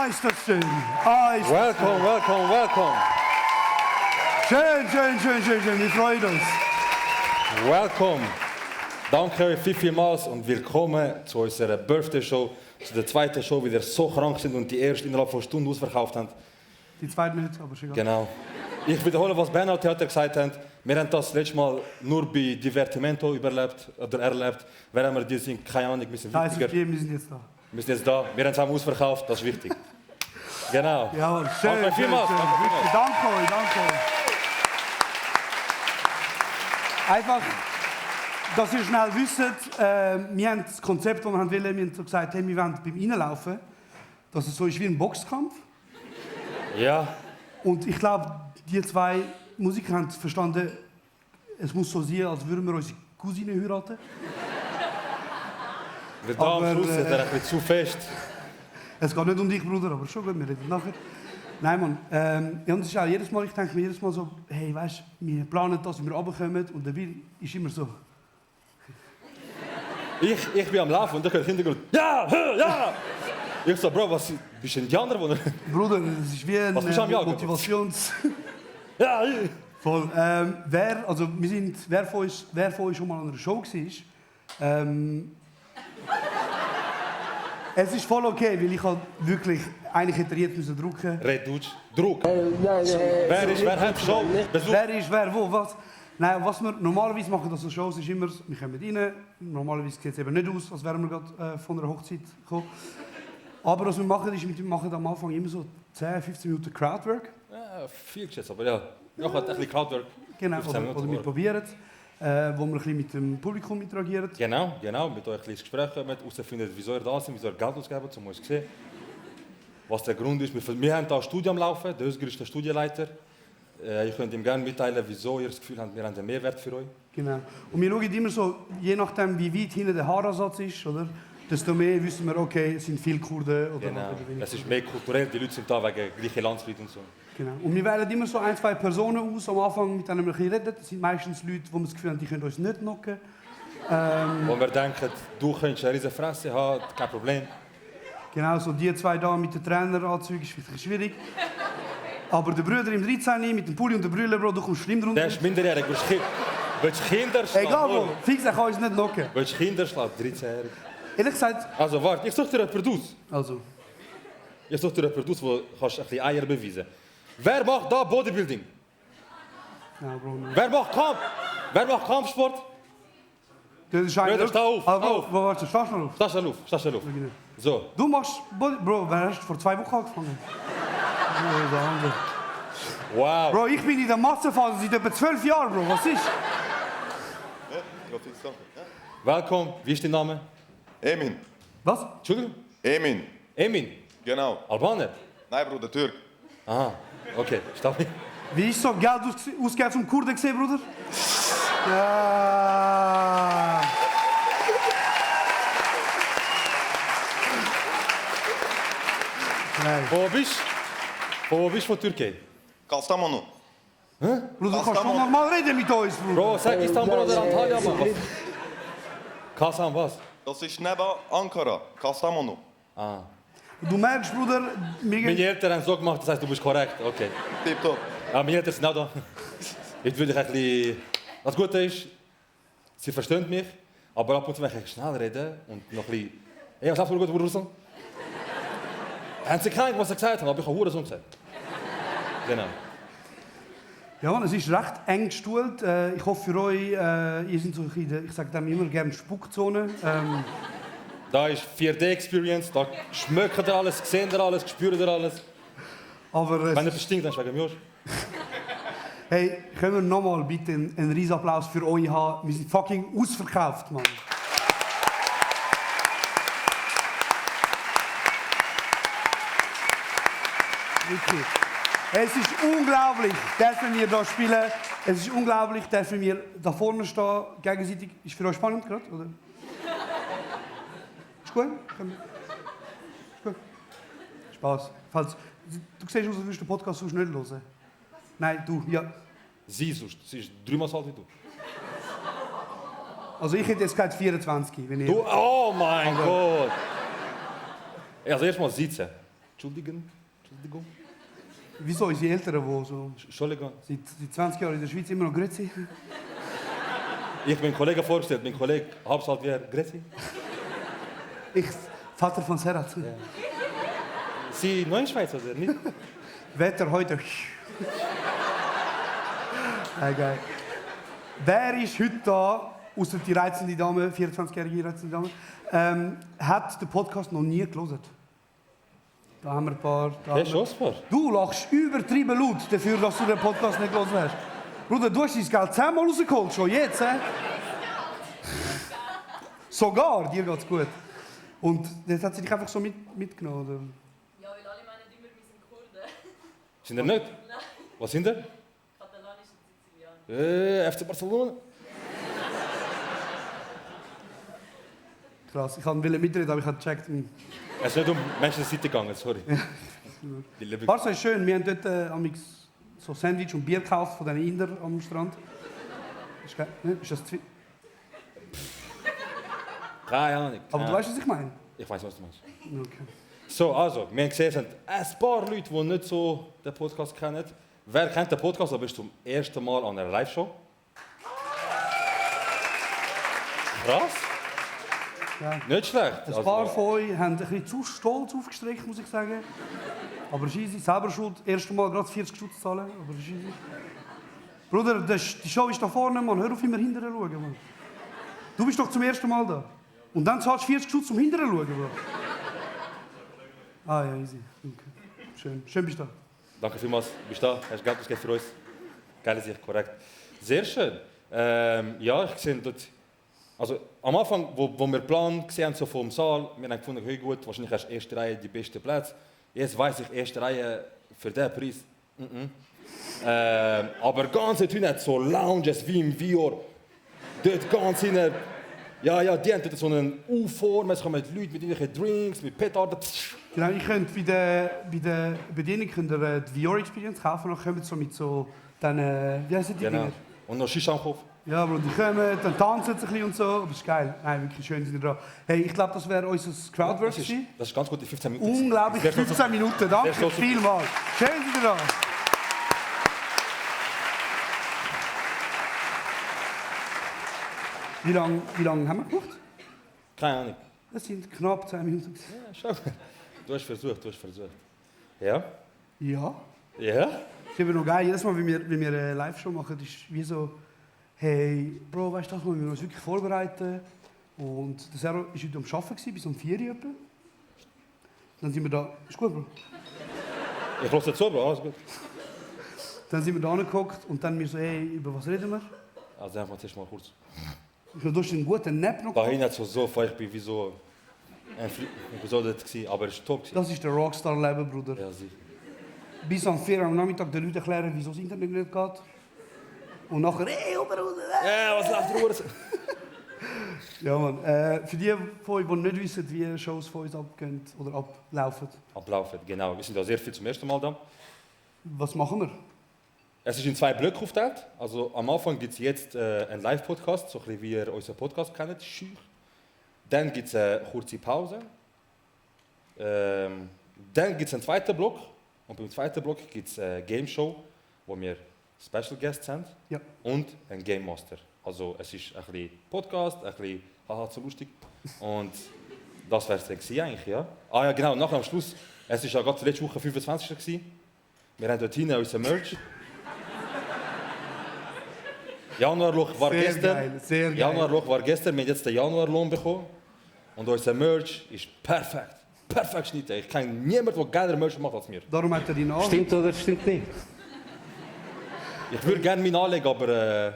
ist das schön. Ist Welcome, welcome, welcome. Schön. Wir freuen uns. Welcome. Danke euch vielmals und willkommen zu unserer Birthday Show, zu der zweiten Show, wie wir so krank sind und die erste innerhalb von Stunden ausverkauft haben. Die zweite nicht, aber schon. Genau. Ich wiederhole, was Bernhard Theater gesagt hat. Wir haben das letzte Mal nur bei Divertimento erlebt. Während wir die sind, keine Ahnung, wir sind wichtiger. Wir sind jetzt da. Wir sind jetzt da. Wir haben es auch ausverkauft, das ist wichtig. Genau. Ja, schön. Danke vielmals. Danke euch. Einfach, dass ihr schnell wisst, wir haben das Konzept, das wir wollen, wir haben so gesagt, hey, wir wollen beim Reinlaufen, dass es so ist wie ein Boxkampf. Ja. Und ich glaube, die zwei Musiker haben verstanden, es muss so sein, als würden wir unsere Cousine heiraten. Der da am Schluss ist er ein bisschen zu fest. Es geht nicht um dich, Bruder, aber schon gut, wir reden nachher. Nein, Mann. Und es ist auch jedes Mal, ich denke mir jedes Mal so, hey, weißt du, wir planen das, wie wir runterkommen und der Will ist immer so. Ich bin am Laufen und da kommt Hintergrund, ja. Ich so, Bro, was bist du Indianer? Bruder, das ist wie ein Motivations... Ja. Voll. Wer von euch schon mal an einer Show war, es ist voll okay, weil ich halt wirklich eigentlich hätte jetzt müssen drucken. Red Deutsch. Druck. Wer hat Show? Wer ist wer, wo, was? Nein, was wir normalerweise machen, das so Shows ist immer, wir kommen rein. Normalerweise sieht es eben nicht aus, als wären wir gerade von einer Hochzeit gekommen. Aber was wir machen, ist, wir machen am Anfang immer so 10, 15 Minuten Crowdwork. Ja, viel geschätzt, aber ja. Noch ein bisschen Crowdwork. Genau, oder wir probieren es. Wo wir ein bisschen mit dem Publikum interagieren. Genau, mit euch ein bisschen Gespräch haben, herausfinden, wieso ihr da sind, wieso ihr Geld ausgeben, um uns zu sehen. Was der Grund ist. Wir haben hier ein Studio am Laufen, der Özgür ist der Studienleiter. Ich könnte ihm gerne mitteilen, wieso ihr das Gefühl habt, wir haben einen Mehrwert für euch. Genau. Und wir schauen immer so, je nachdem, wie weit hinten der Haaransatz ist, oder? Desto mehr wissen wir, okay, es sind viele Kurden. Oder genau, es ist mehr kulturell, die Leute sind da wegen gleicher Landsleute und so. Genau. Und wir wählen immer so 1, 2 Personen aus, am Anfang mit denen wir ein bisschen reden. Das sind meistens Leute, wo wir das Gefühl haben, die können uns nicht knocken. Wo wir denken, du könntest eine riesige Fresse haben, kein Problem. Genau, so die zwei da mit den Traineranzügen ist vielleicht schwierig. Aber der Bruder im 13 mit dem Pulli und der Brille, Bro, du kommst schlimm drunter. Der ist minderjährig, willst du Kinder schlagen? Egal, Bro, fix, er kann uns nicht knocken. Willst du Kinder schlagen, 13-jährig? Ehrlich gesagt... Also warte, ich suche dir jemanden aus. Also? Ich suche dir jemanden aus, wo kannst ein bisschen Eier beweisen. Wer macht da Bodybuilding? Ja, Bro, nein. Wer macht Kampfsport? Das ist eigentlich... Steh auf, Warte, stehst du noch auf? So. Du machst Bro, wer hast vor 2 Wochen angefangen? Wow. Bro, ich bin in der Massenphase seit etwa 12 Jahren, Bro. Was ist? Willkommen. Wie ist dein Name? Emin. Was? Entschuldigung? Emin. Genau. Albaner? Nein, Bruder, Türk. Aha, okay. Stopp. Wie ist so Geld ausgegeben zum Kurden gesehen, Bruder? Ja. Nein. Wo bist du von Türkei? Kastamonu. Bruder, du kannst schon normal reden mit uns, Bruder. Bro, sag Istanbul oder Antalya, Mann. Kasam, was? Das ist neben Ankara. Kastamonu. Ah. Du merkst, Bruder... Meine Eltern haben es so gemacht, das heißt, du bist korrekt. Okay. Tipptopp. Ja, meine Eltern sind auch da. Jetzt würde ich ein bisschen... Das Gute ist, sie verstehen mich, aber ab und zu, wenn ich schnell rede und noch ein bisschen... Hey, was hast du gut, Bruder? Haben sie keinen, was sie gesagt haben, aber ich habe Hurensohn gesagt. Genau. Ja, Mann, es ist recht eng gestuhlt. Ich hoffe für euch, ihr seid so in der, ich sage dem immer gerne Spuckzone. Da ist 4D-Experience, da schmeckt ihr alles, seht ihr alles, spürt ihr alles. Aber wenn ihr bestimmt, dann ist wegen mir. Hey, können wir nochmal bitte einen riesen Applaus für euch haben? Wir sind fucking ausverkauft, Mann. Wirklich. Es ist unglaublich, dürfen wir hier spielen. Es ist unglaublich, dürfen wir da vorne stehen, gegenseitig. Ist für euch spannend gerade, oder? Ist gut? Ist gut? Spaß. Falls, du siehst aus, als würdest du den Podcast sonst nicht hören. Nein, du, ja. Sie ist 3-mal so alt wie du. Also ich hätte jetzt gerade 24, wenn ich... Du, oh mein Gott! Also erstmal sitzen. Entschuldigung. Wieso unsere Eltern, die so Entschuldigung. seit 20 Jahren in der Schweiz immer noch Grüezi? Ich bin Kollege vorgestellt, mein Kollege Hauptstadt wie Grüezi. Ich, Vater von Serhat. Ja. Sie neuen Schweiz oder nicht? Wetter heute. Geil. Wer ist heute da, außer die reizende Dame, 24-jährige reizende Dame, hat den Podcast noch nie gelesen? Da haben wir ein paar. Hey, schon ein paar. Du lachst übertrieben laut dafür, dass du den Podcast nicht gelesen hast. Bruder, du hast dein Geld 10-mal rausgeholt, schon jetzt, hä? Sogar, dir geht's gut. Und jetzt hat sie dich einfach so mitgenommen, oder? Ja, weil alle meinen immer, wir sind Kurden. Sind ihr nicht? Nein, Was sind ihr? Katalanisch und Sizilianisch. FC Barcelona. Krass, ich wollte mitreden, aber ich habe gecheckt. Es ist nicht um Manchester City gegangen, sorry. Die Liebe. Barca ist schön, wir haben dort so Sandwich und Bier gekauft von diesen Indern am Strand. Ist geil, ne? Ist das Keine Ahnung. Aber du weißt, was ich meine? Ich weiß, was du meinst. Okay. So, also, wir haben gesehen, es sind ein paar Leute, die nicht so den Podcast kennen. Wer kennt den Podcast, aber ist zum ersten Mal an einer Live-Show? Krass. Ja. Nicht schlecht. Ein paar von euch haben ein bisschen zu stolz aufgestrichen, muss ich sagen. Aber es ist easy, selber schuld. Erst Mal gerade 40 Stutz zahlen, aber es ist easy. Bruder, die Show ist da vorne, Mann. Hör auf, immer hinterher schauen, Mann. Du bist doch zum ersten Mal da. Und dann zahlst du 40 Stutz, um hinterher zu schauen, Mann. Ah ja, easy. Okay. Schön. Schön bist du da. Danke vielmals, bist du da, hast Geld ausgegeben für uns. Geile Sicht, korrekt. Sehr schön. Ja, ich sehe dort... Also am Anfang, wo wir Plan gesehen haben, so vom Saal, wir haben gefunden, hey gut, wahrscheinlich hast du erste Reihe die beste Plätze. Jetzt weiss ich, erste Reihe für diesen Preis. Aber ganz hinten hat so Lounges wie im Vior. Dort ganz hinten. Ja, die haben dort so einen U-Form, es kommen Leute mit irgendwelchen Drinks, mit Petarden. Genau, ihr könnt bei der Bedienung könnt ihr die VR Experience kaufen, dann kommt so mit so dann wie heißen die Genau. Dinger? Und noch Shisha am Kopf. Ja, Bro, die kommen, dann tanzen sie ein bisschen und so, aber es ist geil. Nein, wirklich schön sind die da. Hey, ich glaube, das wäre unser Crowdwork Das gewesen. ist ganz gut, die 15 Minuten. Unglaublich, Das wär so- 15 Minuten, danke so- vielmals. Schön sind ihr da. Wie lang haben wir gemacht? Keine Ahnung. Das sind knapp 10 Minuten. Ja, schau. Du hast versucht. Ja? Ja. Ja? Das ist eben noch geil. Jedes Mal, wenn wir eine Live-Show machen, ist wie so, hey, Bro, weißt du, das müssen wir uns wirklich vorbereiten. Und der Serro war heute am Arbeiten, bis um 4 Uhr etwa. Dann sind wir da, ist gut, Bro. Ich lasse jetzt so, Bro, alles gut. Dann sind wir da angeguckt und dann wir so, hey, über was reden wir? Also einfach zuerst mal kurz. Du hast einen guten Nap noch Bei gehabt. Ihnen hat es so, ich bin wie so ich war so dort gewesen, aber es war top gewesen. Das ist der Rockstar-Leben, Bruder. Ja, sicher. Bis am 4 Uhr am Nachmittag den Leuten erklären, wieso das Internet nicht geht. Und nachher, hey, Bruder! Ja, was läuft Ruhe? Ja, Mann. Für die von euch, die nicht wissen, wie Shows von uns abgehen oder ablaufen, Ablaufen, genau. Wir sind da sehr viel zum ersten Mal da. was machen wir? Es ist in 2 Blöcke aufgeteilt. Also am Anfang gibt es jetzt einen Live-Podcast, so ein bisschen wie ihr unseren Podcast kennt, Schüch. Dann gibt es eine kurze Pause. Dann gibt es einen zweiten Block. Und beim zweiten Block gibt es eine Game Show, wo wir Special Guests haben. Ja. Und ein Game Master. Also es ist ein bisschen Podcast, ein bisschen haha, so lustig. Und das wäre es dann gewesen eigentlich, ja. Ah ja, genau, nachher am Schluss, es war ja gerade letzte Woche 25. gewesen. Wir haben dort hinten unser Merch. Januarloch war Sehr gestern. geil, sehr geil. Januarloch war gestern, wir haben jetzt den Januarlohn bekommen. Und unser Merch ist perfekt. Perfekt geschnitten. Ich kenne niemanden, der geiler Merch macht als mir. Darum hat er die Namen. Stimmt oder stimmt nicht? Ich würde gerne meinen anlegen, aber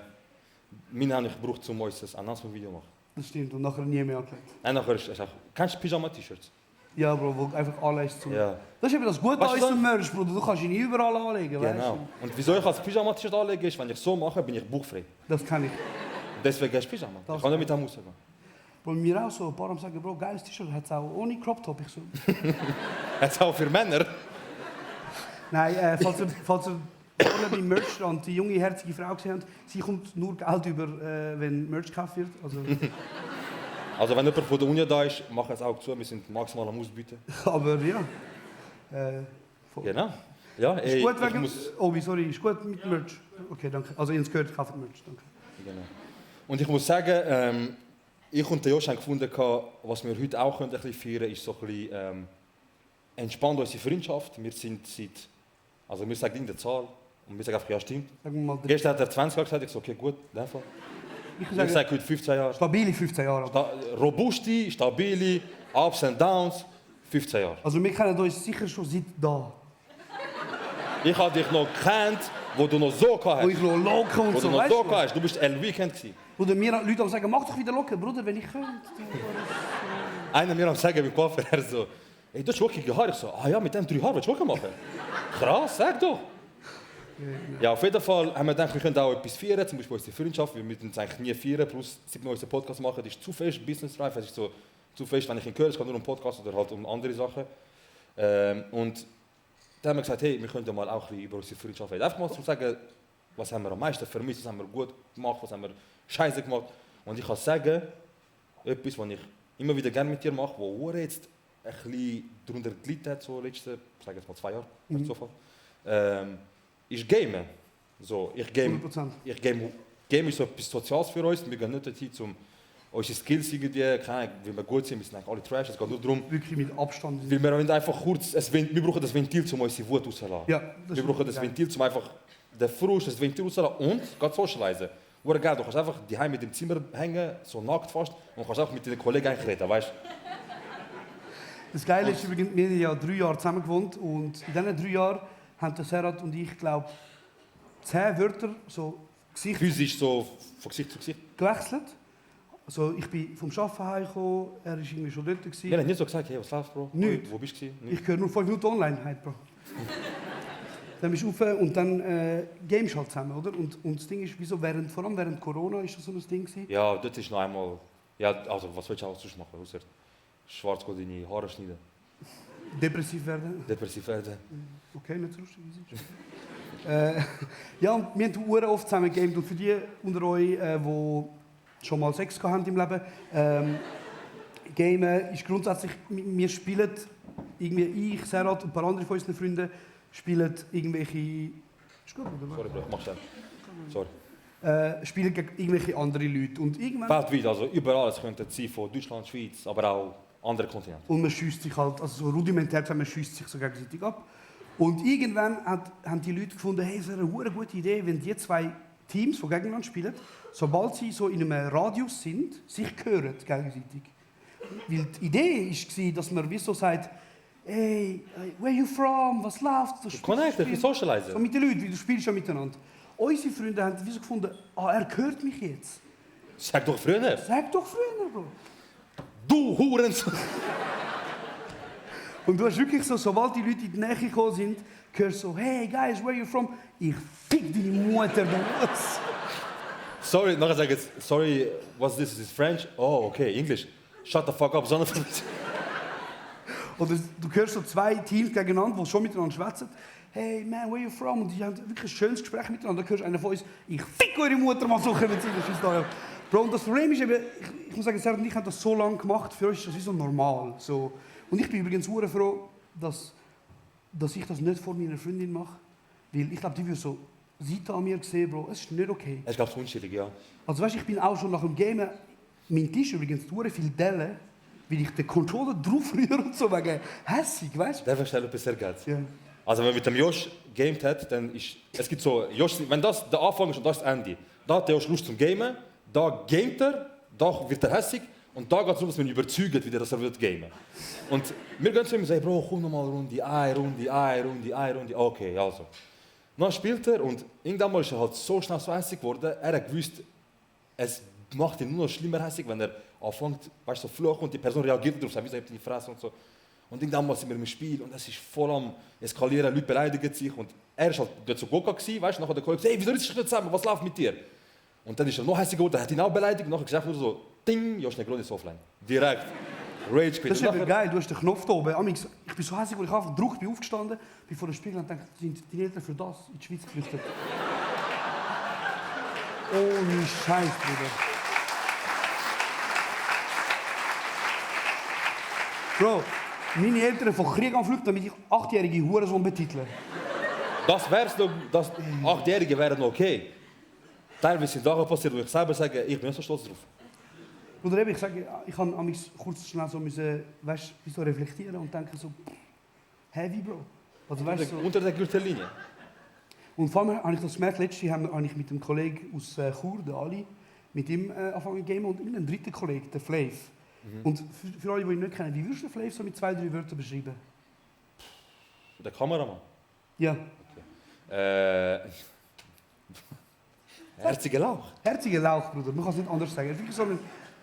meinen habe ich gebraucht, um unser Announcement-Video zu machen. Das stimmt, und nachher nie mehr angelegt. Nein, nachher ist es auch... Kennst du Pyjama-T-Shirts? Ja, Bro, wo einfach anlegst zum... Ja. Das ist eben das Gute Weißt an du unserem Merch, Bruder. Du kannst ihn überall anlegen, weißt Genau. du? Und wieso ich als Pyjama-T-Shirt anlege, ist, wenn ich so mache, bin ich buchfrei. Das kann ich. Deswegen hast du Pyjama. Das Ich kann nicht mit dem rausgehen. Bro, mir auch so, ein paar haben sagen, Bro, geiles T-Shirt, hat es auch ohne Crop Top. Ich so... Jetzt auch für Männer. Nein, falls ihr vorne beim Merchstand die junge, herzige Frau gesehen habt, sie kommt nur Geld über, wenn Merch gekauft wird. Also, Also wenn jemand von der Uni da ist, mach es auch zu. Wir sind maximal am Ausbieten. aber ja. Voll. Genau. Ja, Ist gut ich wegen... muss... Obi, sorry, ist gut mit Merch? Okay, danke. Also, ihr habt es gehört, kauft Merch, danke. Genau. Und ich muss sagen, ich und der Josh haben gefunden, was wir heute auch ein bisschen feiern können, ist so ein bisschen entspannt unsere Freundschaft. Wir sind seit... Also wir sagen irgendeine Zahl und wir sagen einfach, ja stimmt. Sagen wir mal, Gestern hat er 20 Jahre gesagt, ich so, okay gut, in dem Fall. ich Ich sage, sage heute 15 Jahre. stabile 15 Jahre. Robuste, stabile, Ups and Downs, 15 Jahre. Also, wir kennen uns sicher schon seit da. Ich habe dich noch gekannt, wo du noch so gehabt Wo hast. ich noch locker und Wo du so, noch weißt so du? gehabt hast. Du bist El Weekend gewesen. Oder mir Leute sagen, mach doch wieder locker, Bruder, wenn ich könnte. Einer mir am sagen beim Coiffeur, er so, ey, du hast wirklich Haare. Ich so, ah ja, mit dem 3 Haaren willst du wirklich machen? Krass, sag doch. Ja, auf jeden Fall haben wir gedacht, wir können auch etwas feiern, zum Beispiel unsere Freundschaft. Wir müssen uns eigentlich nie feiern, plus seit wir unseren Podcast machen, das ist zu fest Business Drive. Es ist so zu fest, wenn ich ihn höre, es geht nur um Podcast oder halt um andere Sachen. Und dann haben wir gesagt, hey, wir könnten mal auch ein bisschen über unsere Freundschaft reden. Einfach mal zu sagen, was haben wir am meisten vermisst, was haben wir gut gemacht, was haben wir scheiße gemacht. Und ich kann sagen, etwas, was ich immer wieder gerne mit dir mache, wo Uhr jetzt ein bisschen darunter gelitten hat, so letzte, ich sage jetzt mal 2 Jahre, per Zufall, ist Gamen. So, ich game 100%. Game ist so etwas Soziales für uns. Wir gehen nicht dorthin, um unsere Skills irgendwie, keine Ahnung, wie wir gut sind, wir sind eigentlich alle Trash. Es geht nur darum, Wirklich mit Abstand. weil wir wollen einfach kurz, wir brauchen das Ventil, um unsere Wut rauszulassen. Ja, das Wir brauchen das Ventil, um einfach den Frust, das Ventil rauszulassen und geht socialisen. Wurde geil, du kannst einfach daheim mit dem Zimmer hängen, so nackt fast, und kannst auch mit deinen Kollegen eigentlich reden, weißt du? Das Geile ist übrigens, wir haben ja 3 Jahre zusammen gewohnt und in diesen 3 Jahren haben der Serhat und ich, glaube 10 Wörter so Gesicht Physisch so von Gesicht zu Gesicht. gewechselt. Also ich bin vom Arbeiten heimgekommen, er war irgendwie schon dort. Wir haben nicht so gesagt, hey, was läuft, Bro? Nicht. Wo bist du? Nicht. Ich höre nur 5 Minuten online heute, Bro. Dann bist du rauf und dann gamest halt zusammen, oder? Und das Ding ist, wieso vor allem während Corona ist das so ein Ding gewesen? Ja, dort ist noch einmal... Ja, also was willst du auch sonst machen, außer schwarz deine Haare schneiden, Depressiv werden. depressiv werden. Okay, nicht so lustig. Ja, und wir haben Uhren oft zusammen gegamed und für die unter euch, die schon mal Sex hatten im Leben, Gamen ist grundsätzlich, wir spielen irgendwie, ich, Serhat und ein paar andere von unseren Freunden spielen irgendwelche... Ist gut, oder? Sorry, Bro, mach's dann. Sorry. Spielen gegen irgendwelche andere Leute und irgendwann... Weltweit, also überall, es könnte sein von Deutschland, Schweiz, aber auch andere Kontinente. Und man schießt sich halt, also so rudimentär gesagt, man schießt sich so gegenseitig ab. Und irgendwann haben die Leute gefunden, hey, es wäre eine hure gute Idee, wenn die 2 Teams, die gegeneinander spielen, sobald sie so in einem Radius sind, sich hören gegenseitig. Weil die Idee war, dass man wie so sagt, hey, where you from, was läuft? Connect, ich So socialisen. mit den Leuten, weil du spielst ja miteinander. Unsere Freunde haben wie so gefunden, er hört mich jetzt. Sag doch früher. Sag doch früher, Bro. Du Huren! Und du hast wirklich so, sobald die Leute in die Nähe gekommen sind, hörst du so, hey guys, where you from? Ich fick deine Mutter, du was? Sorry, nachher sag jetzt, sorry, what's this? Is it French? Oh, okay, English. Shut the fuck up, sondern... Oder du hörst so 2 Teams gegeneinander, die schon miteinander schwätzen. Hey man, where you from? Und die haben wirklich ein schönes Gespräch miteinander. Dann hörst du einen von uns, ich fick eure Mutter, mal so kommen sie in. Bro, und das Problem ist eben, ich muss sagen, Serhat und ich haben das so lange gemacht, für uns ist das wie so normal. So. Und ich bin übrigens sehr froh, dass ich das nicht vor meiner Freundin mache. Weil ich glaube, die würde so Seite an mir sehen, Bro, es ist nicht okay. Es gab unschuldig, ja. Also weißt, ich bin auch schon nach dem Gamen, mein Tisch übrigens sehr viel Dellen, weil ich den Controller drauf rühre und so wegen hässig, weißt du? Der verstellt etwas sehr gut. Ja. Also wenn man mit dem Josh gamed hat, dann ist... Es gibt so... Josh, wenn das der Anfang ist und das das Ende, da hat der Josh Lust zum Gamen, da gamet er, da wird er hässig und da geht es darum, dass man ihn überzeugt, wieder, dass er wird gamen. Und wir gehen zu ihm und sagen, Bro, komm nochmal eine Runde. Okay, also. Dann spielt er und irgendwann mal ist er halt so schnell so hässig geworden, er hat gewusst, es macht ihn nur noch schlimmer hässig, wenn er anfängt, weißt du, so fluchen und die Person reagiert darauf, sagt, wieso habt ihr die Fresse und so. Und irgendwann mal sind wir im Spiel und es ist voll am Eskalieren, Leute beleidigen sich und er war halt dort so Goka, weißt du, nachher der Kollege sagt, hey, wieso redest du nicht zusammen, was läuft mit dir? Und dann ist er noch hässlich geworden, hat ihn auch beleidigt und nachher gesagt nur so, ding, Josh Negroni ist offline. Direkt. Rage quit. Das ist eben geil, du hast den Knopf da oben. Amix, ich bin so hässlich, wo ich einfach gedruckt bin, aufgestanden, bin vor dem Spiegel und dachte, sind die Eltern für das in die Schweiz geflüchtet? Ohne Scheiß, Bruder. Bro, meine Eltern von Krieg am Flug, damit ich 8-jährige Hurensohn betitle. Das wär's noch, das 8-Jährige wären noch okay. Teilweise sind Sachen passiert, wo ich selber sage, ich bin nicht so stolz drauf. Bruder, eben, ich sage, ich kann an mich kurz schnell so müssen, weißt, so reflektieren und denken so, heavy, Bro. Also, weißt, so. Unter der Gürtellinie. Und vor allem habe ich das gemerkt, letztes Jahr habe ich mit einem Kollegen aus Chur, der Ali, mit ihm angefangen zu gamen und mit einem dritten Kollegen, der Flav. Und für alle, die ihn nicht kennen, wie würdest du Flav so mit 2-3 Wörtern beschreiben? Der Kameramann. Ja. Herziger Lauch. Herziger Lauch, Bruder, man kann es nicht anders sagen. Er ist wirklich so ein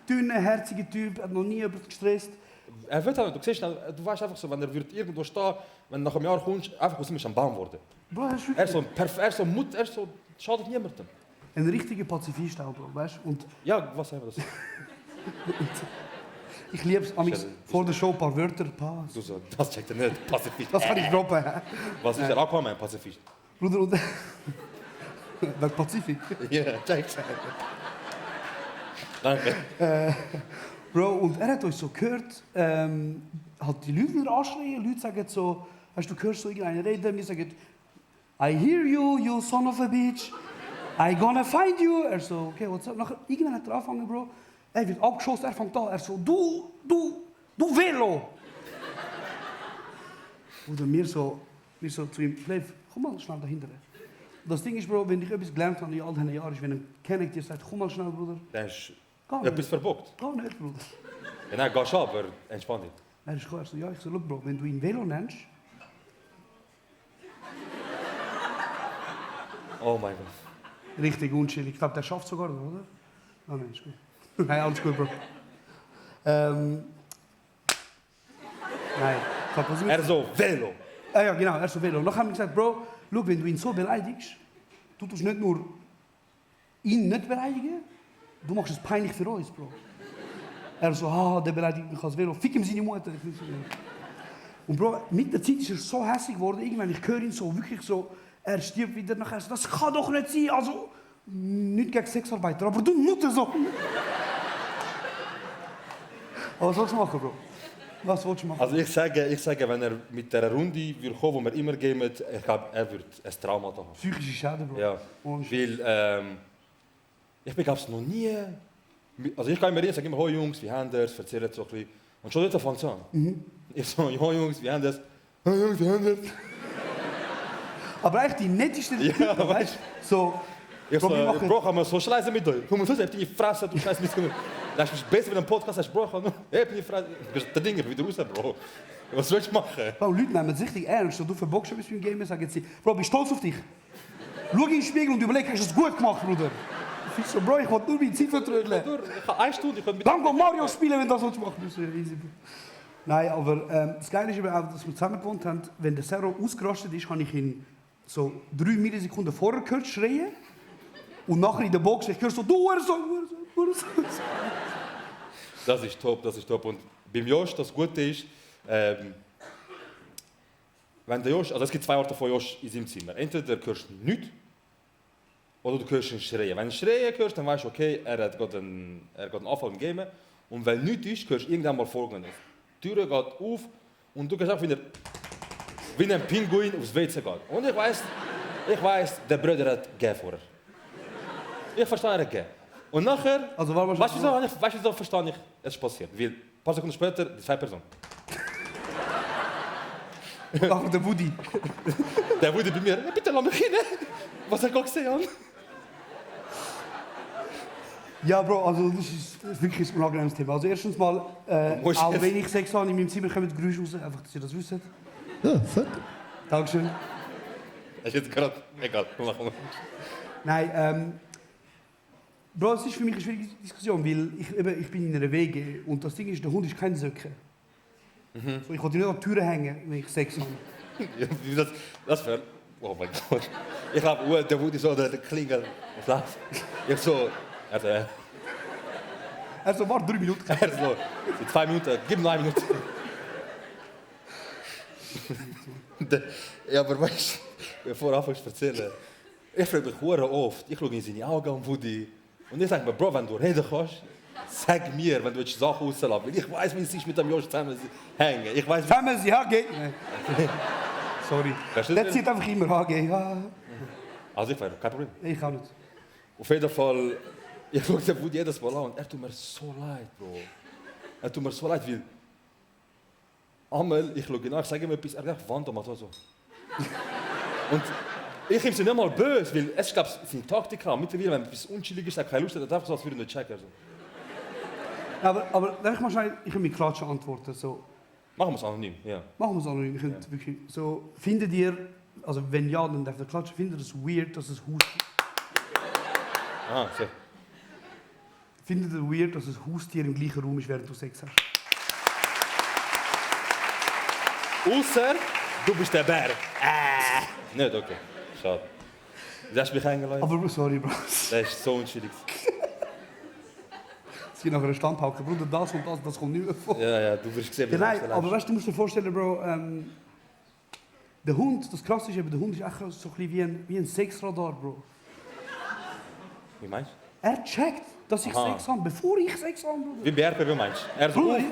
dünner, herziger Typ, hat noch nie jemand gestresst. Er wird halt, du siehst, du weißt einfach so, wenn er wird irgendwo stehen, wenn du nach einem Jahr kommst, einfach aus ihm ist ein Baum geworden. Bro, er ist Er wirklich ist so Mut, er ist so, schadet niemandem. ein richtiger Pazifist auch, Bro, weißt du? Und Ja, was haben wir das? ich liebe es, amigs vor der Show ein paar Wörter, Pass. Du so, das checkt er nicht, Pazifist. Das kann ich droppen. Was ist der Aquaman, Pazifist? Bruder, und... Wegen Pazifik. Ja, checkt. Danke. Bro, und er hat uns so gehört, hat die Leute wieder anschreien, Leute sagen so, weißt du, hörst so irgendeine Rede, wir sagen, I hear you, you son of a bitch, I gonna find you. Er so, okay, what's up? Nachher, irgendwann hat er angefangen, Bro, er wird abgeschossen, er fängt an, er so, du Velo. Oder wir so zu ihm, Flav, komm mal schnell dahinter. Das Ding ist, Bro, wenn ich etwas gelernt habe in all diesen Jahren, ist, wenn ein Kenner dir sagt, komm mal schnell, Bruder. Der ist Gar etwas nicht. verbockt. Gar nicht, Bruder. Ja, nein, geh schon, aber entspann dich. Er ist gekommen, er so, ja, ich so, look, Bro, wenn du ihn Velo nennst, Oh mein Gott. richtig unchillig. Ich glaube, der schafft sogar, oder? Ah, nein, ist gut. Nein, alles gut, Bro. Nein, ich hab versucht. Er so, Velo. Ja, genau, er ist so Velo. Und dann haben wir gesagt, Bro, look, wenn du ihn so beleidigst, du tust nicht nur ihn nicht beleidigen, du machst es peinlich für uns, Bro. Er so, der beleidigt mich als Velo. Fick ihm seine Mutter. Und Bro, mit der Zeit ist er so hässlich geworden. Irgendwann, ich höre ihn so, wirklich so, er stirbt wieder nachher. So, das kann doch nicht sein. Also, nicht gegen Sexarbeiter, aber du Mutter so. Aber was willst du machen, Bro? Was willst du machen? Also ich sage, wenn er mit der Runde würde kommen, wo wir immer gehen, ich glaube, er wird ein Trauma haben. Psychische Schäden, Bro. Ja, weil ich bin, glaube ich, noch nie... Also ich kann mir sage immer, hoi Jungs, wie haben das? Erzähl jetzt so ein bisschen. Und schon dort fängt es an. Ich so, hoi Jungs, wie haben das? Hoi Jungs, wie haben das? Aber eigentlich die netteste Typen, weißt du? So, Ich so, Bro, wir machen- Bro, kann man so schleißen mit euch? Komm mal, so, ich hab die Fresse, du scheiß mit mir. Das ist besser, wenn ein Podcast hast, Bro, ich hab die Fresse. Das Ding, wieder raus, Bro. Was soll ich machen? Bro, Leute nehmen es richtig ernst. Du verbockst etwas beim Gamer, sagen sie, Bro, bin stolz auf dich. Schau in den Spiegel und überleg, hast du es gut gemacht, Bruder? Ich so, Bro, ich will nur meine Zeit vertrödeln. Ich habe 1 Stunde, ich kann mit... Dann go Mario spielen, wenn du das machen willst. Das ist easy. Nein, aber das Geile ist eben auch, dass wir zusammen gewohnt haben. Wenn der Serro ausgerastet ist, habe ich ihn so 3 Millisekunden vorher gehört schreien. Und nachher in der Box, ich höre so, du Hurensohn. Das ist top, das ist top. Und beim Josh, das Gute ist, wenn der Josh, also es gibt 2 Orte von Josh in seinem Zimmer. Entweder du hörst nichts, oder du hörst ihn schreien. Wenn du schreien hörst, dann weißt du, okay, er hat gerade einen Anfall im Game. Und wenn nichts ist, hörst du irgendwann mal Folgendes. Die Tür geht auf und du kannst auch wie ein Pinguin aufs WC gehen. Und ich weiß, der Bruder hat gegeben vorher. Ich verstehe, er hat gegeben. Und nachher, Also, war weißt du, wieso verstehe ich, es ist passiert? Weil ein paar Sekunden später, die 2 Personen. Nachher der Woody. Der wurde bei mir, ja, bitte lass mich rein. Was hat er gesehen? Ja, Bro, also das ist wirklich ein unangenehmes Thema. Also erstens mal, Musst auch jetzt- wenn ich Sex habe, in meinem Zimmer kommen die Geräusche raus, einfach, dass ihr das wisst. Ja, fett. Dankeschön. Das ist jetzt gerade, egal, komm. Nein, Bro, es ist für mich eine schwierige Diskussion, weil ich bin in einer Wege und das Ding ist, der Hund ist kein Söcke. So, ich wollte nicht an die Türe hängen, wenn ich Sex habe. Ja, das wäre, oh mein Gott. Ich glaube, der wurde so, der Klingel, ich so, Also, warte 3 Minuten. so, in 2 Minuten, gib mir noch 1 Minute. Ja, aber weißt du, bevor du anfängst zu erzählen, ich frage mich sehr oft, ich schaue in seine Augen und Woody. Und ich sage mir, Bro, wenn du reden kannst, Sag mir, wenn du Sachen rauslassen willst. Ich weiß, wie es ist mit dem Josh zusammen hängen. Ich weiß, Zusammen sie HG? Nein. Sorry. Weißt du, Der das zieht einfach immer HG. Ja. Also ich weiß, kein Problem. Ich auch nicht. Auf jeden Fall, ich schaue den Woody jedes Mal an und er tut mir so leid, Bro. Er tut mir so leid, weil einmal, ich schaue ihn an, ich sage ihm etwas, er sagt, Wand macht so. Und ich ihm sie nicht mal böse, weil es ist, glaube ich, seine Taktik haben. Mittlerweile, wenn etwas unchillig ist, er keine Lust hat, er einfach so, als würde er nicht checken. Also. Aber darf ich mal schnell, ich kann mit Klatschen antworten. So, Machen wir es anonym, ja. machen wir es anonym. Ich könnte wirklich, so, findet ihr, also wenn ja, dann darf ihr klatschen, findet ihr es weird, dass es Haustier... Ah, so. Findet ihr weird, dass es Haustier im gleichen Raum ist, während du Sex hast? Ausser, du bist der Bär. Nicht, okay. Schade. Du hast mich eingeladen. Aber sorry, Bro. Das ist so unschuldig. Es gibt nachher einen Standhalter. Bruder, das und das kommt nicht mehr vor. Ja, du wirst gesehen, wie Ja, du nein, lebst. aber weißt du, musst dir vorstellen, Bro, der Hund, das Krasse ist eben, der Hund ist echt so ein bisschen wie ein Sexradar, Bro. Wie meinst Er checkt, dass ich Aha. Sex habe, bevor ich Sex habe, du? Bruder. Wie bei RP, wie meinst du? Er so, Bruder,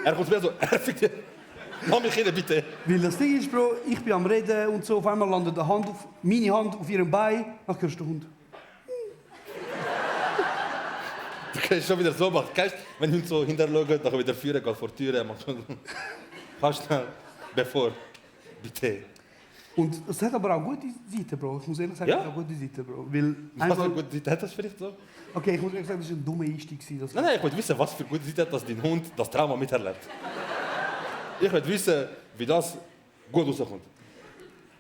er kommt wieder so, er fickt dir. Lass mich hin, bitte. Weil das Ding ist, Bro, ich bin am Reden und so, auf einmal landet meine Hand auf ihrem Bein, dann hörst du den Hund. Du kannst schon wieder so machen. Kennst du, wenn Hund so hinterschaut, dann wieder führen, geht vor die Tür, macht schon... Kannst schnell, bevor. Bitte. Und es hat aber auch gute Seiten, Bro. Ich muss ehrlich sagen, Ja? es hat auch gute Seiten, Bro. Weil Was für einfach, eine gute Seite hat das vielleicht so? okay, ich muss ehrlich sagen, das war ein dummer Einstieg. Das Nein, ich wollte wissen, was für gute Seite hat, dass dein Hund das Trauma miterlebt. Ich wollte wissen, wie das gut rauskommt.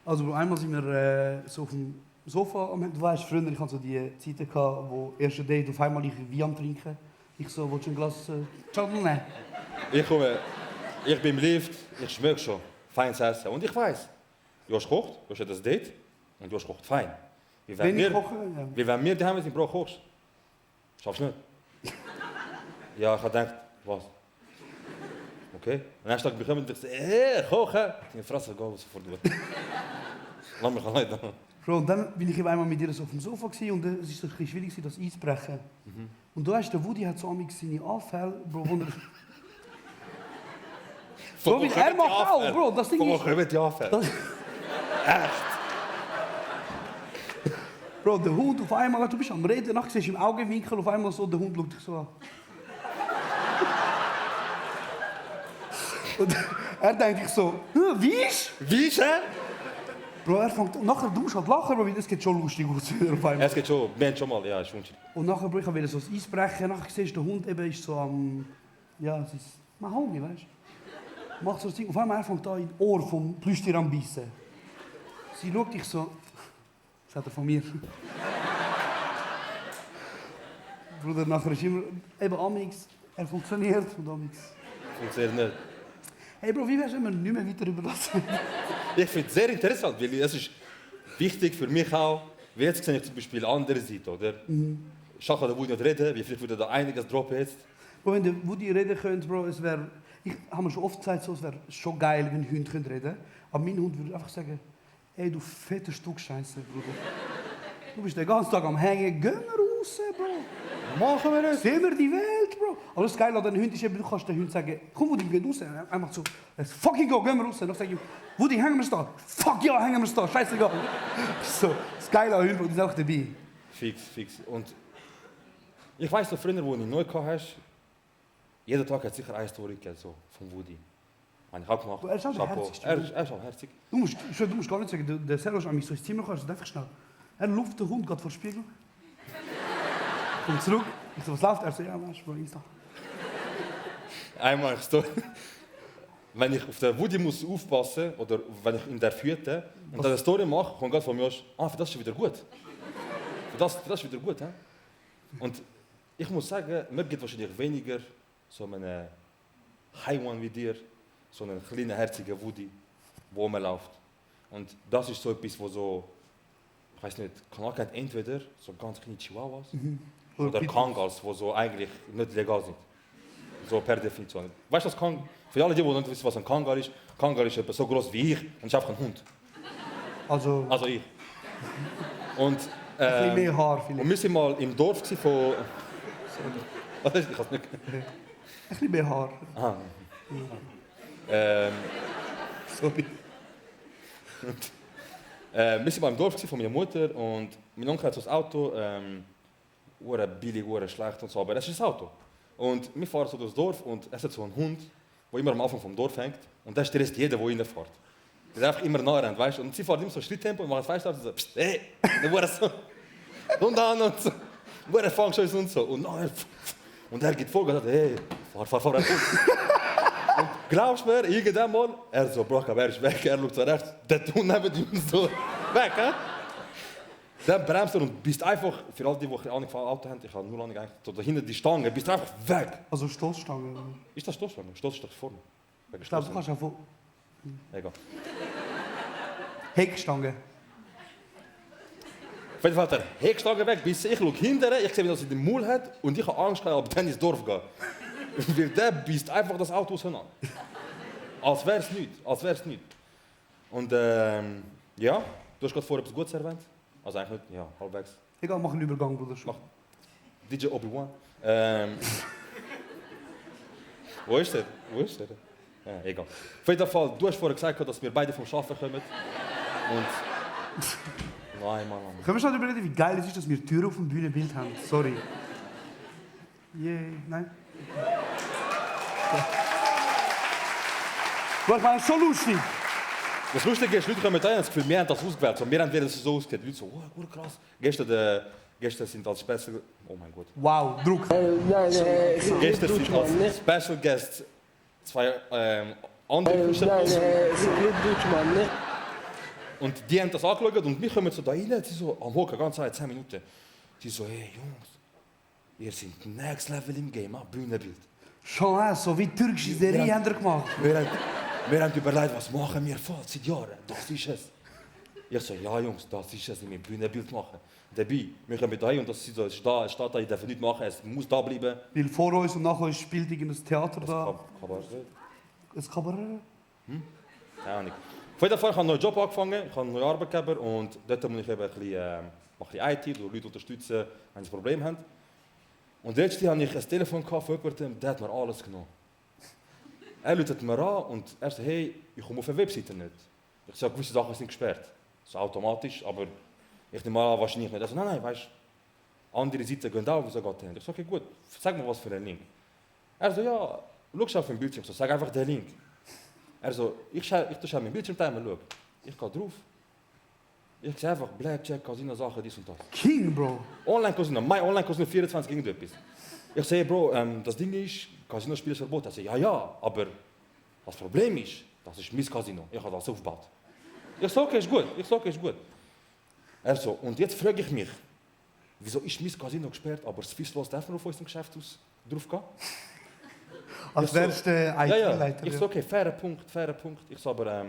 Also Bro, einmal sind wir so auf dem Sofa, du weißt, früher, ich hatte so die Zeiten, gehabt, wo erste Date auf einmal ich Wein am Trinken. Ich so, willst du ein Glas Chardonnay? Ich bin im Lift, ich schmecke schon feines Essen. Und ich weiß, Josh kocht, Josh hat das Date und Josh kocht fein. Wie Wenn ich koche, ja. Wie wenn wir daheim sind, Bro, kochst. Schaffst du nicht? Ja, ich habe gedacht, was? Okay. Und dann stand ich bekommen und ich so, kochen. Ich frage, geh sofort durch. Lass mich allein da. Bro, und dann bin ich eben einmal mit ihr so auf dem Sofa gewesen, und es war so ein bisschen schwierig, das einzubrechen. Und da ist der Woody hat so amigs seine Anfälle, Bro, wo er... Bro, weil er macht auch, Bro, das Ding Von wo ist... kommen die Anfälle? Das- Bro, der Hund auf einmal, du bist am Reden, nachher siehst du im Augenwinkel, auf einmal so, der Hund schaut dich so an. Und er denkt sich so, wie ist? Wie ist er? Bro, er fängt, und nachher, du musst halt lachen, Bro, weil das geht schon lustig aus wieder auf einmal. Es geht schon, wir haben schon mal, ja, ist unschuldig. Und nachher, Bro, ich wollte so das Eis brechen, nachher siehst du, der Hund eben ist so am, ja, es ist, mein Homie, weißt du. Macht so das Ding, auf einmal er fängt an in das Ohr vom Plüschtier an beißen. Sie schaut dich so, das hat er von mir. Bruder, nachher ist immer, eben amix, er funktioniert und amix. Funktioniert nicht. Hey Bro, wie wär's, wenn wir nicht mehr weiter überlassen? Ich finde es sehr interessant, weil es ist wichtig für mich auch, wie jetzt sehe ich zum Beispiel andere Seite, oder? Schach kann der Woody nicht reden, wie vielleicht würde da einiges droppen jetzt. Bro, wenn der Woody reden könnte, Bro, es wäre, ich habe mir schon oft gesagt, so, es wäre schon geil, wenn Hunde reden können. Aber mein Hund würde einfach sagen, ey, du fettes Stück Scheiße, Bruder. Du bist den ganzen Tag am Hängen, geh mal raus, Bro. Machen wir das? Sehen wir die Welt, Bro. Aber das Geile an den Hund ist eben, du kannst den Hund sagen, komm, Woody, geh raus. Er macht so, let's fucking go, gehen wir raus. Dann sage ich ihm, Woody, hängen wir es da. Fuck ja, hängen wir es da, scheißegal. So, das Geile an Hund, Bro, die ist auch dabei. Fix. Und ich weiss noch früher, wo ich neu hast, jeden Tag hat sicher eine Story gegeben, so, von Woody. Habe ich auch gemacht. Er ist auch der Chapeau. Herzigste. Er ist auch herzig. Du musst gar nicht sagen, der Servus an mich so ins Zimmer kommt, einfach schnell. Er luft den Hund, geht vor den Spiegel. Kommt zurück. Ich so, was läuft? Er so, ja, weißt du, Bro, Insta. Einmal Story. Wenn ich auf den Woody muss aufpassen oder wenn ich in der führte und dann eine Story mache, kommt gerade von mir, für das ist wieder gut. Für das ist wieder gut. He? Und ich muss sagen, mir geht wahrscheinlich weniger so einen Haiwan wie dir, so einen kleinen, herzigen Woody, der rumläuft. Und das ist so etwas, wo so, ich weiß nicht, Kanal hat entweder so ganz kleine Chihuahuas oder Kangals, die so eigentlich nicht legal sind. So per Definition. Weißt du, was Kangal? Für alle, die nicht wissen, was ein Kangal ist etwa so groß wie ich und ist einfach ein Hund. Also, Also ich. Und, ein bisschen mehr Haar und vielleicht. wir waren mal im Dorf von... Was ist? Ich kann es nicht. Ein bisschen mehr Haar. Aha. Sorry. Wir waren im Dorf von meiner Mutter und mein Onkel hat so ein Auto, billig, schlecht und so, aber das ist ein Auto. Und wir fahren so durchs Dorf und es hat so einen Hund, der immer am Anfang vom Dorf hängt und der stresst jeder, der reinfährt. Der ist einfach immer nah rennt, weißt du? Und sie fahren immer so Schritttempo und machen zwei Starts und so, pst, hey, dann wurde es so. Und dann und so. Wurde fängt schon und so. Und er geht vor und sagt, hey, fahr. Und glaubst du mir, irgendwann mal, er so, Bro, er ist weg, er schaut so rechts, der Hund neben ihm so weg, hä? Dann bremst du und bist einfach, für all die, die Ahnung von Auto haben, ich habe nur Ahnung, so dahinter die Stange, bist du einfach weg. Also Stoßstange. Ist das Stoßstange? Stoß ist doch vorne. Ich glaube, du kannst auch von Egal. Heckstange. Auf jeden Fall der Heckstange weg, bis ich schaue hinterher, ich sehe, dass er den Maul hat und ich habe Angst, ob dann ins Dorf gehen. Weil der bist einfach das Auto auseinander. Als wäre es nicht. Und ja, du hast gerade vorher etwas Gutes erwähnt. Also eigentlich nicht, ja, halbwegs. Egal, mach einen Übergang, Bruder. Mach. DJ Obi-Wan. Wo ist der? Ja, egal. Auf jeden Fall, du hast vorher gesagt, dass wir beide vom Arbeiten kommen. Und... Nein, Mann. Können wir schon darüber reden, wie geil es ist, dass wir Türen auf dem Bühnenbild haben? Sorry. Nein? Bro, ich meine, es ist schon lustig. Das Lustige ist, Leute kommen da und das Gefühl, wir haben das ausgewählt. So, wir haben wieder so ausgewählt. Die Leute so, oh, krass. Gestern sind als Special... Oh mein Gott. Wow, Druck. Gestern sind als Special Guests zwei andere Künstler. Und die haben das angeschaut und wir kommen so da rein, sie so am Hocken, ganz Zeit, 10 Minuten. Die so, hey Jungs, ihr seid next level im Game, Bühnenbild. Schon, so wie türkische Serie haben wir gemacht. Wir haben überlegt, was machen wir vor, seit Jahren, das ist es. Ich so, ja Jungs, das ist es, wir müssen Bühnenbild machen. Dabei, wir kommen da hin und das ist so, es steht da, ich darf nicht machen, es muss da bleiben. Weil vor uns und nach uns spielt irgendein Theater da. Kabarett. Ein Kabarett? Keine Ahnung. Auf jeden Fall habe ich einen neuen Job angefangen, ich habe einen neuen Arbeitgeber und dort muss ich eben ein bisschen IT, Leute unterstützen, wenn sie ein Problem haben. Und letztens hatte ich ein Telefon von jemandem, der hat mir alles genommen. Er ruft mir an und er sagt, hey, ich komme auf eine Webseite nicht. Ich sage, gewisse Sachen sind gesperrt. So automatisch, aber ich nehme an, wahrscheinlich nicht. Er sagt, nein, weißt du, andere Seiten gehen auch, wieso geht der nicht? Ich sage, okay, gut, sag mir was für einen Link. Er sagt, ja, schau auf den Bildschirm, so, sag einfach den Link. Er so, ich schaue meinen Bildschirmtimer, schau. Ich gehe drauf. Ich sehe einfach Blackjack, Casino, Sachen, dies und das. King, Bro. Online-Casino, mein Online-Casino 24 irgendetwas. Ich sehe, Bro, das Ding ist, Casino-Spiel ist verboten. Er sagt, ja, aber das Problem ist, das ist mein Casino. Ich habe das aufgebaut. Ich sage, okay, ist gut. Er so, und jetzt frage ich mich, wieso ist mein Casino gesperrt, aber Swisslos darf man auf unserem Geschäft drauf gehen? Als wärst du IT-Leiter. Ich so, okay, fairer Punkt. Ich so, aber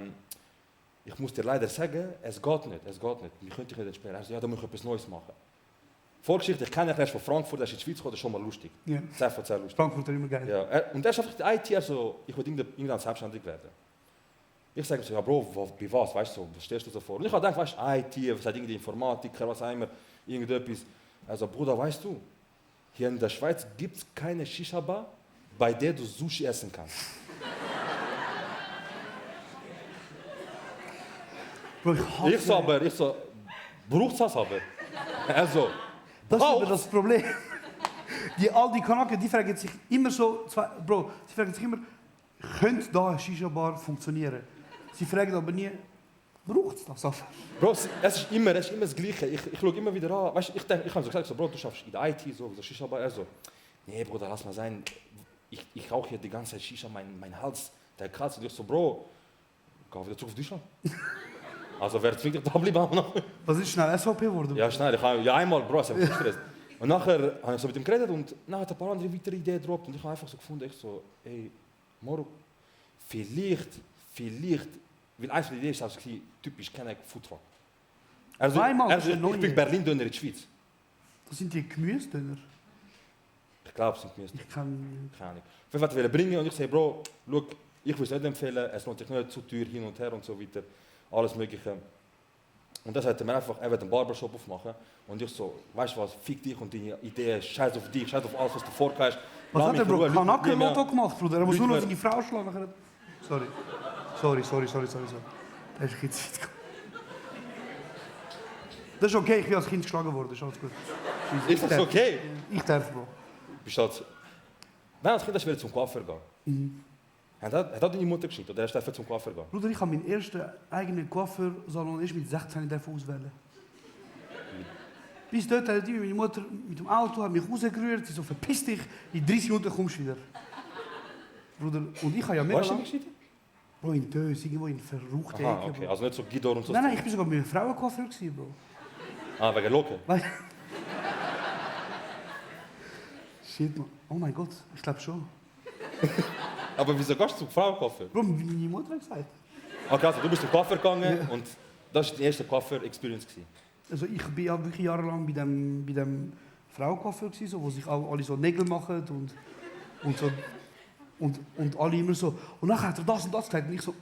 ich muss dir leider sagen, es geht nicht. Wir können dich nicht entsperren. Er so, ja, dann muss ich etwas Neues machen. Vorgeschichte, ich kenne ihn erst von Frankfurt, er ist in die Schweiz gekommen, das ist schon mal lustig. Ja. Sehr lustig. Frankfurt ist immer geil. Ja, und er ist einfach die IT, also ich will irgendwann selbstständig werden. Ich sage so, ja Bro, bei was, weißt du, was stellst du so vor? Und ich habe gedacht, weißt du, IT, was hat irgendwie Informatiker, was auch immer, irgendetwas. Also Bruder, weißt du, hier in der Schweiz gibt es keine Shisha-Bar, bei der du Sushi essen kannst. Bro, Ich so, braucht's das aber? Also, das ist aber das Problem. All die Kanaken, die fragen sich immer so, sie fragen sich immer, könnte da eine Shisha-Bar funktionieren? Sie fragen aber nie, braucht es das einfach? Bro, es ist immer das Gleiche. Ich schaue immer wieder an. Weißt, ich habe so gesagt, so, Bro, du schaffst in der IT so Shisha-Bar. Er so, nee, Bruder, lass mal sein. Ich rauche hier die ganze Zeit Shisha, mein Hals, der kratzt. Und ich so, Bro, geh wieder zurück auf Deutschland. Also, wer zwingt dich da bleiben? Was ist schnell SVP geworden? Ja, schnell. Ja, einmal, Bro, es hat mich gestresst. Und nachher habe ich so mit ihm geredet und nachher hat er ein paar andere weitere Ideen gedroppt. Und ich habe einfach so gefunden, ich so, ey, Moro, vielleicht, weil eins von den Ideen ist also typisch, keine Foodtruck. Also, ich bin Berlin-Döner in der Schweiz. Das sind die Gemüsedöner. Ich glaube, es sind Gemüse. Ich kann... Keine Ahnung. Auf jeden Fall wollte ich bringen und ich sage, Bro, schau, ich will es nicht empfehlen, es lohnt sich nicht zu teuer hin und her und so weiter, alles Mögliche. Und das hat er mir einfach, er will einen Barbershop aufmachen. Und ich so, weißt du was, fick dich und deine Idee, scheiß auf dich, scheiß auf alles, was du vorgehst. Was hat er, Bro? Kanake-Lotto gemacht, Bruder? Er muss Leute nur noch mehr- seine Frau schlagen. nachher- Sorry. Das ist ein Kind. Das ist okay, ich bin als Kind geschlagen worden, ist alles gut. Ist das okay? Ich darf, Bro. Bist du als... Wenn als Kind hast du zum Coiffeur gehen. Hat er deine Mutter geschickt oder hast du einfach zum Coiffeur gehen? Bruder, ich habe meinen ersten eigenen Coiffeursalon erst mit 16 auswählen. Bis dort hat meine Mutter mit dem Auto hat mich rausgerührt, sie so, verpiss dich, in 30 Minuten kommst du wieder. Bruder, und ich habe ja mega Wo hast du lang... geschickt? Bro, in Dös, irgendwo in verruchte Aha, Ecke, okay. Bro. Also nicht so Guido und so. Nein, ich bin sogar mit einem Frauencoiffeur gewesen, Bro. Ah, wegen Locken? Weißt Shit, man. Oh mein Gott, ich glaube schon. Aber wieso gehst du zum Frauencoiffeur? Bro, wie meine Mutter hat gesagt. Okay, also du bist zum Coiffeur gegangen und das war die erste Coiffeur-Experience. Also ich bin ja wirklich jahrelang bei dem Frauencoiffeur gewesen, so, wo sich alle so Nägel machen und so. Und alle immer so. Und dann hat er das und das gesagt und ich so,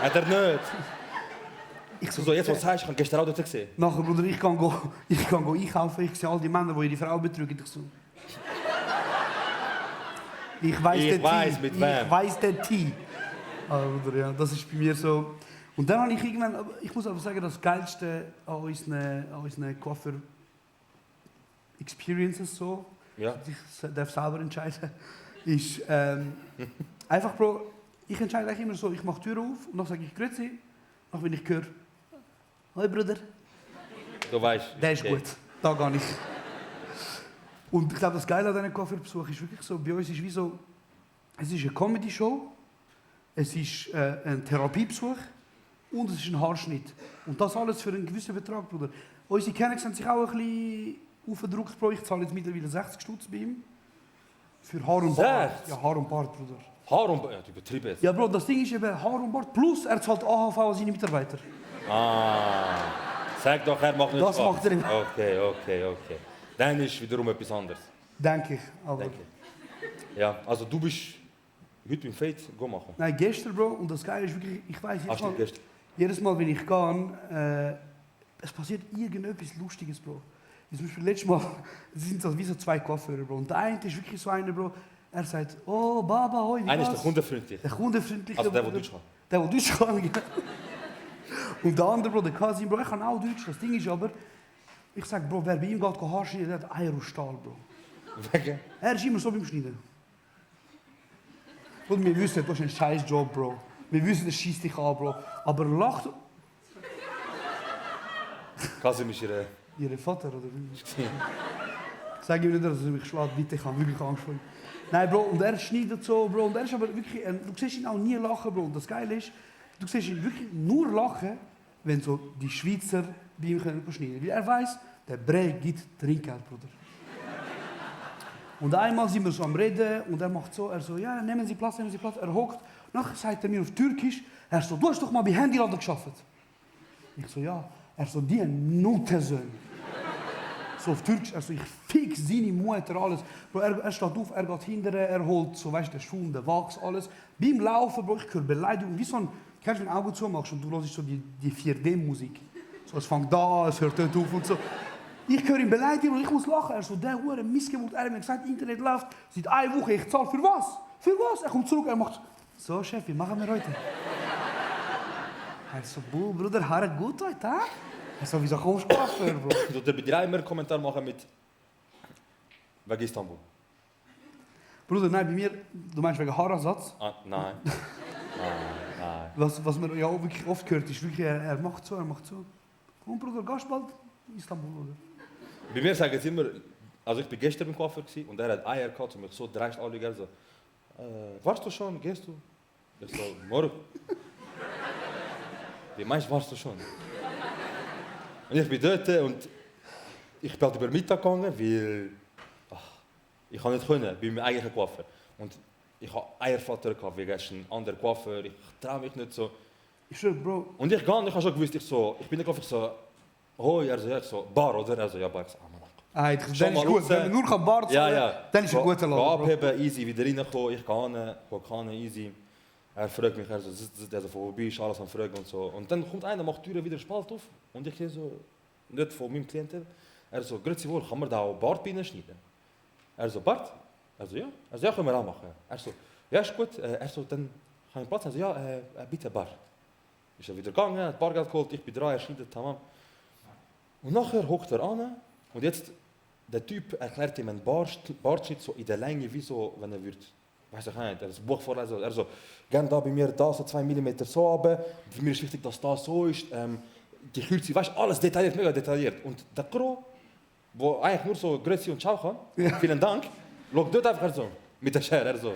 Hat er nicht? Ich So, jetzt was du sagst, ich habe gestern auch dort gesehen. Nachher, Bruder, ich kann go einkaufen, ich sehe all die Männer, die ihre Frau betrügen. Ich so. Ich weiss mit wem. Ich weiss den Tee. Ah, Bruder, ja, das ist bei mir so. Und dann habe ich irgendwann, ich muss aber sagen, das Geilste an unseren Coiffeur-Experiences so, Ja. ich darf selber entscheiden, ist einfach, Bro, ich entscheide eigentlich immer so, ich mache die Tür auf und dann sage ich Grüezi, dann wenn ich höre, «Hoi Bruder», Du weißt. der ist okay. gut, da gehe ich. Und ich glaube, das Geile an diesem Coiffeurbesuch ist wirklich so, bei uns ist wie so, es ist eine Comedy-Show, es ist ein Therapiebesuch und es ist ein Haarschnitt. Und das alles für einen gewissen Betrag, Bruder. Unsere Kenner haben sich auch ein bisschen aufgedruckt, Bro. Ich zahle jetzt mittlerweile 60 Stutz bei ihm. Für Haar und Bart. 60? Ja, Haar und Bart, Bruder. Haar und... Ja, du übertrieben jetzt. Ja, Bro, das Ding ist eben Haar und Bart plus er zahlt AHV an seine Mitarbeiter. Ah. Sag doch, er macht nicht Das Spaß. macht er immer. Okay. Dann ist wiederum etwas anderes. Denke ich. Aber Denke ich. Ja, also du bist heute beim Fate machen. nein, gestern, Bro, und das Geile ist wirklich, ich weiß Hast du gestern? jedes Mal, wenn ich gehe, es passiert irgendetwas Lustiges, Bro. Zum Beispiel letztes Mal, es sind so wie so zwei Coiffeure, Bro. Und der eine ist wirklich so einer, Bro, er sagt, oh, Baba, hoi, wie Einer ist der war's? kundenfreundlich. Der kundenfreundliche. Also der Bruder. Deutsch kann. Der Deutsch kann, genau. Und der andere, Bro, der Kasim, Bro, ich kann auch Deutsch. Das Ding ist aber, ich sag, Bro, wer bei ihm geht Haar schneiden, der hat Eier aus Stahl, Bro. Wegen? Er ist immer so beim Schneiden. Und wir wissen, du hast einen scheiß Job, Bro. Wir wissen, es schießt dich an, Bro. Aber lacht Kasim ist ihre... Ihr Vater, oder wie? Sag ihm nicht, dass er mich schlägt, bitte, ich habe wirklich Angst vor ihm. Nein, Bro, und er schneidet so, Bro, und er ist aber wirklich, du siehst ihn auch nie lachen, Bro. Und das Geile ist, du siehst ihn wirklich nur lachen, wenn so die Schweizer bei ihm können schneiden. Weil er weiss, der Brei gibt Trinkgeld, Bruder. Und einmal sind wir so am Reden und er macht so, er so, ja, nehmen Sie Platz. Er hockt, nachher sagt er mir auf Türkisch, er so, du hast doch mal bei Handyladen gearbeitet. Ich so, ja. Er so, die Nuttensohn. So auf Türkisch, er so, ich fick seine Mutter, alles. Bro, er steht auf, er geht hinterher, er holt so, weißt du, den Schuh, den Wachs, alles. Beim Laufen, Bro, ich höre Beleidigung, wie so ein, kennst du, wenn du Augen zumachst und du hörst so die 4D-Musik. So, es fängt da an, es hört dort auf und so. Ich höre ihn beleidigen und ich muss lachen. Er so, der Hure Missgeburt, er hat mir gesagt, Internet läuft seit einer Woche, ich zahle für was? Für was? Er kommt zurück, er macht, so Chef, wie machen wir heute? Er so, Bruder, Haare gut heute, ha? Er so, wieso kommst du Coiffeur, Bro? Du darfst bei dir immer einen Kommentar machen mit... Wegen Istanbul. Bruder, nein, bei mir, du meinst wegen Haaransatz? Ah, nein. Nein. Was man ja auch wirklich oft hört, ist wirklich, er macht so. Und Bruder, gehst du bald in Istanbul, oder? Bei mir sagen sie immer... Also ich war gestern beim Coiffeur und er hat Eier gehabt und mich so dreist anlegen. So, warst du schon? Gehst du? Ich so, morgen. Wie meinst du, warst du schon? Und ich bin dort und ich bin halt über Mittag gegangen, weil ich kann nicht können, bei meinem eigenen Coiffeur. Und ich habe Eierflatter gehabt, wegen ein anderer Coiffeur, ich traue mich nicht so. Ich schwör, Bro. Und ich gehe und ich habe schon gewusst, ich bin nicht so, hoi, er so, ja, so, Bar, oder? Er so, ja, Bar, ich so, Mann. Dann Schon ist mal gut, raus. wenn man nur Bart Ja, ja. dann ist ein guter Laden, Bro. Abheben, easy, wieder reinkommen, ich kann easy. Er fragt mich, der so vorbei ist, alles am Fragen und so. Und dann kommt einer, macht die Tür wieder Spalt auf und ich sehe so, nicht von meinem Klienten, er so, grüezi wohl, kann man da auch Bartbeine schneiden? Er so, Bart? Er so, ja. Er so, ja, können wir auch machen. Er so, ja, ist gut. Er so, dann kann ich Platz? Er so, ja, bitte Bar. Ist er wieder gegangen, hat Bargeld geholt, ich bin dran, er schneidet, tamam. Und nachher hockt er an und jetzt, der Typ erklärt ihm einen Bartschnitt so in der Länge, wie so, wenn er wird, weiß ich nicht, er das Buch vorlesen, er so, gern da bei mir da so 2 mm so runter, für mich ist wichtig, dass das so ist, die Kürze, weißt du, alles detailliert, mega detailliert. Und der Kro, wo eigentlich nur so Grüezi und Ciao kann, vielen Dank, schaut dort einfach so, mit der Schere, er so.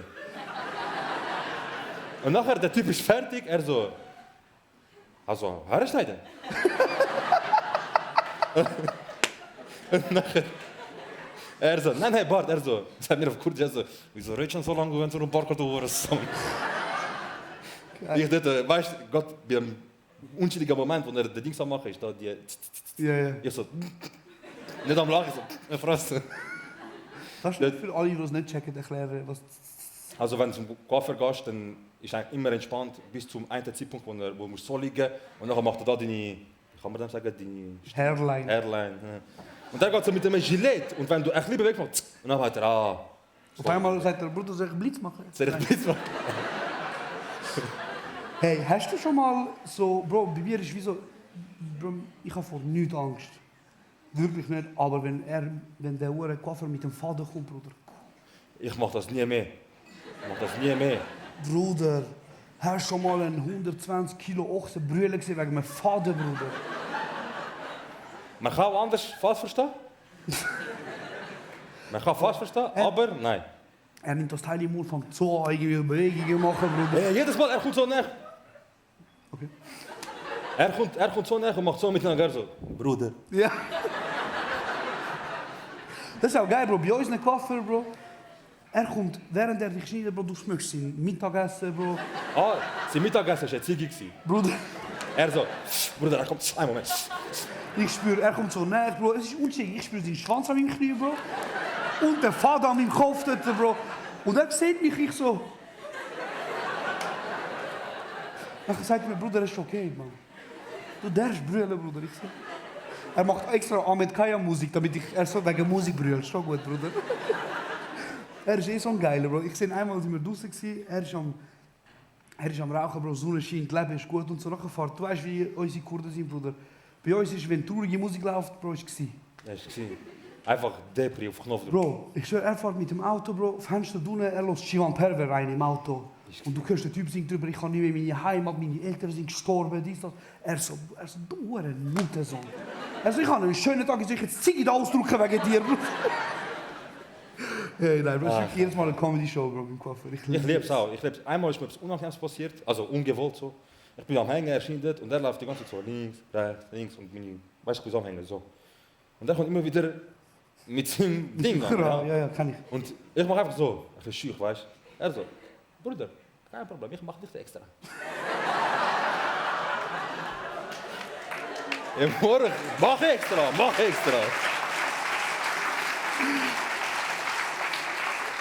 Und nachher, der Typ ist fertig, er so, also, Haare schneiden. Und nachher, er so, nein, Bart, er so, sagt mir auf Kurdisch, er so, wieso redest du so lange, wenn du einen Bart hast? Ich dachte, weißt du, Gott, bei einem unschuldigen Moment, wo er den Dings am machen ist, da die, Ja. ich so, nicht am Lachen, so, Fresse. Kannst du für alle, die es nicht checken, erklären, was... Also wenn du zum Coiffeur gehst, dann ist eigentlich immer entspannt bis zum einen Zeitpunkt, wo du so liegen und dann macht er da deine, kann man dem sagen, deine Hairline. Hairline. Ja. Und dann geht es mit einem Gilet und wenn du ein bisschen bewegst, und dann hat er, Auf einmal sagt der Bruder, soll ich Blitz machen? soll ich Blitz machen? Hey, hast du schon mal so... Bro, bei mir ist wie so... Bro, ich habe vor nichts Angst. Wirklich nicht. Aber wenn der Coiffeur mit dem Faden kommt, Bruder... Ich mach das nie mehr. Bruder, hast du schon mal einen 120 Kilo Ochsen brüllen gesehen wegen einem Faden, Bruder? Man kann auch anders falsch verstehen. Man kann falsch verstehen, aber nein. Er nimmt das Teil im Mund, fängt so an, irgendwie Bewegungen machen, Bruder. Jedes Mal, er kommt so näher. Okay. Er kommt so näher und macht so miteinander so. Bruder. Ja. Das ist auch geil, Bro. Bei uns in der Coiffeur, Bro. Er kommt, während er dich schneidet, Bro, du schmeckst sein Mittagessen, Bro. Sein Mittagessen war eine Ziege. Bruder, Er so, Bruder, er kommt, einen Moment. ich spüre, er kommt so näher, Bro. Es ist unschuldig. Ich spüre seinen Schwanz an meinem Knie, Bro. Und der Faden an meinem Kopf dort, Bro. Und er sieht mich, ich so. Er sagt mir, Bruder, ist okay, Mann. Du darfst brüllen, Bruder. Ich so. Er macht extra Ahmed Kaya Musik, damit er so wegen Musik brüllt. Schon gut, Bruder. Er ist so ein Geiler, Bro. Ich sehe einmal, als wir draußen waren, er ist am Rauchen, Bro. Sonne scheint, Leben ist gut und so nachher fährt. Du weißt, wie unsere Kurden sind, Bruder. Bei uns ist, wenn traurige Musik läuft, Bro, ist es. Ja, ist gesehen. Einfach Depri auf Knopf drücken. Bro, ich schwör, er fährt mit dem Auto, Bro, Fenster drinnen, er lässt Shivan Perver rein im Auto. Und du hörst, der Typ singt drüber, ich kann nicht mehr meine Heimat, meine Eltern sind gestorben, dies, das. Er so, du ein Muttersohn. Er so, ich habe einen schönen Tag, ich soll jetzt Ziggy da ausdrücken wegen dir, Bro. Hey, nein, Bro, das ist jedes Mal eine Comedy-Show, Bro, im Coiffeur. Ich liebe es auch. Einmal ist mir etwas Unangenehmes passiert, also ungewollt so. Ich bin am Hängen, er schneidet und er läuft die ganze Zeit so links, rechts und meine, weißt du, ich bin am Hängen, so. Und er kommt immer wieder mit seinem Ding an. Ja, kann ich. Und ich mache einfach so, ein bisschen schüch, weißt du. Er so, Bruder, kein Problem, ich mache nicht extra. Morgen, mach extra.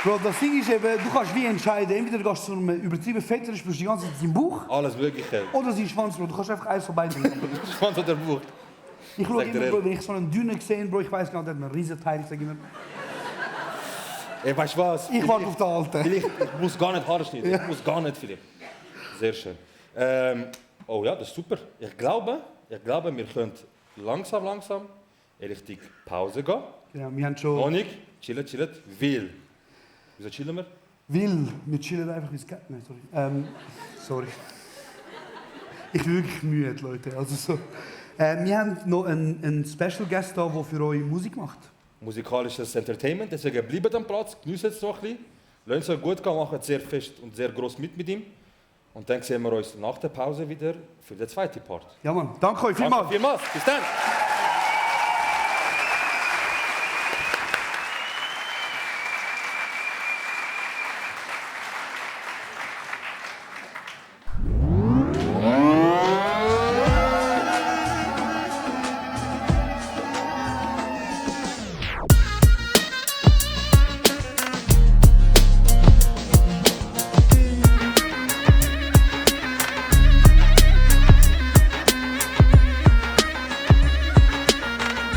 Bro, das Ding ist eben, du kannst wie entscheiden, entweder gehst du zu einem übertrieben Fetter, spürst die ganze Zeit seinen Bauch, Alles Mögliche. oder seinen Schwanz, Bro. Du kannst einfach eins von beiden machen. Schwanz oder Buch. Ich schaue Sag dir immer, Bro, wenn ich so einen Dünnen sehe, Bro, ich weiß gar nicht, der hat einen riesen Teil, ich sage immer, Ey, weißt du was? ich warte auf den Alten. Ich muss gar nicht Haare schneiden. Ich muss gar nicht, Philipp. Sehr schön. Oh ja, das ist super. Ich glaube, wir können langsam in Richtung Pause gehen. Ja, wir haben schon... Honig, chillen. Will. Wieso chillen wir? Wir chillen einfach, wie es geht. Nein, sorry. Sorry. Ich bin wirklich müde, Leute. Also so. Wir haben noch einen Special Guest da, der für euch Musik macht. Musikalisches Entertainment, deswegen bleibt am Platz, genießt es so ein bisschen. Lasst es euch gut gehen, macht sehr fest und sehr gross mit ihm. Und dann sehen wir uns nach der Pause wieder für den zweiten Part. Ja, Mann. Danke euch vielmals. Danke vielmals. Bis dann.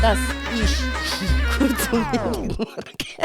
Das ist kurz und bündig.